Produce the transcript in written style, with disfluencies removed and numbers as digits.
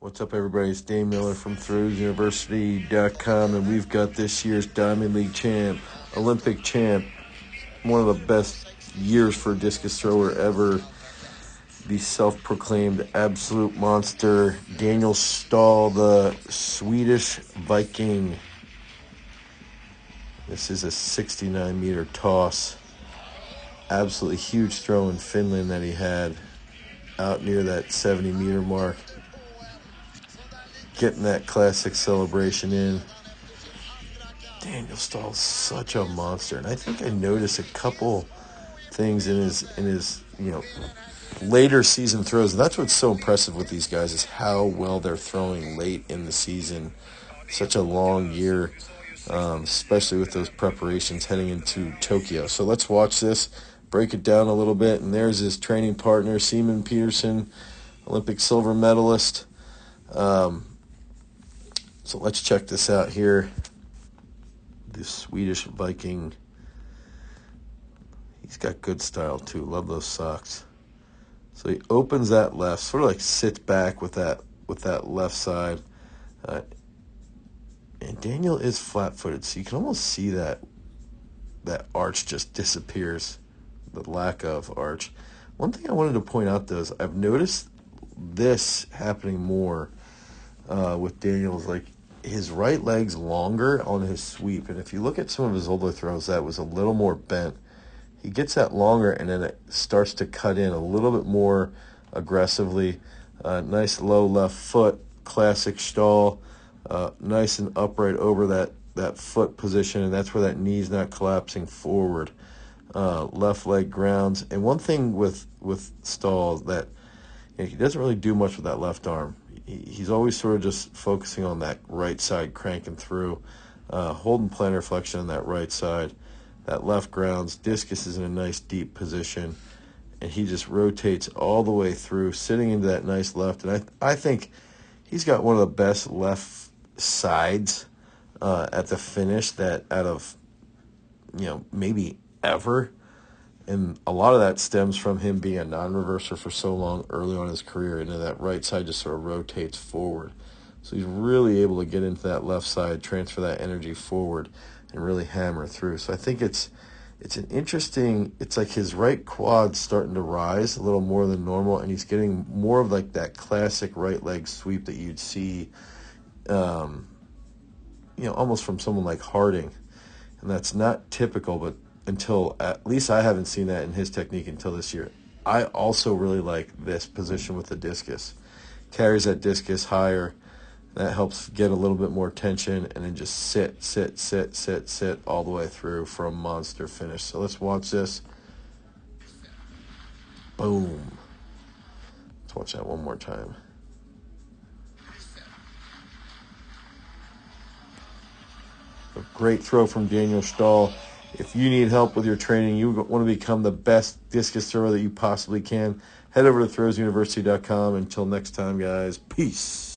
What's up, everybody? It's Dane Miller from throwsuniversity.com, and we've got this year's Diamond League champ, Olympic champ, one of the best years for a discus thrower ever, the self-proclaimed absolute monster, Daniel Stahl, the Swedish Viking. This is a 69-meter toss. Absolutely huge throw in Finland that he had out near that 70-meter mark. Getting that classic celebration in. Daniel Stahl's such a monster, and I think I noticed a couple things in his later season throws, and that's what's so impressive with these guys is how well they're throwing late in the season. Such a long year, especially with those preparations heading into Tokyo. So let's watch this, break it down a little bit, and there's his training partner, Simon Peterson, Olympic silver medalist. So let's check this out here. The Swedish Viking. He's got good style too. Love those socks. So he opens that left, sort of like sits back with that left side. And Daniel is flat-footed, so you can almost see that arch just disappears, the lack of arch. One thing I wanted to point out, though, is I've noticed this happening more with Daniel's, like, his right leg's longer on his sweep, and if you look at some of his older throws, that was a little more bent. He gets that longer, and then it starts to cut in a little bit more aggressively. Nice low left foot, classic Stahl, nice and upright over that foot position, and that's where that knee's not collapsing forward. Left leg grounds, and one thing with Stahl that he doesn't really do much with that left arm. He's always sort of just focusing on that right side, cranking through, holding plantar flexion on that right side. That left grounds, discus is in a nice deep position, and he just rotates all the way through, sitting into that nice left. And I think he's got one of the best left sides at the finish that out of, maybe ever. And a lot of that stems from him being a non-reverser for so long early on in his career, and then that right side just sort of rotates forward. So he's really able to get into that left side, transfer that energy forward, and really hammer through. So I think it's an interesting, it's like his right quad's starting to rise a little more than normal, and he's getting more of like that classic right leg sweep that you'd see, almost from someone like Harding. And that's not typical, but until, at least I haven't seen that in his technique until this year. I also really like this position with the discus. Carries that discus higher. That helps get a little bit more tension, and then just sit all the way through for a monster finish. So let's watch this. Boom. Let's watch that one more time. A great throw from Daniel Stahl. If you need help with your training, you want to become the best discus thrower that you possibly can, head over to throwsuniversity.com. Until next time, guys, peace.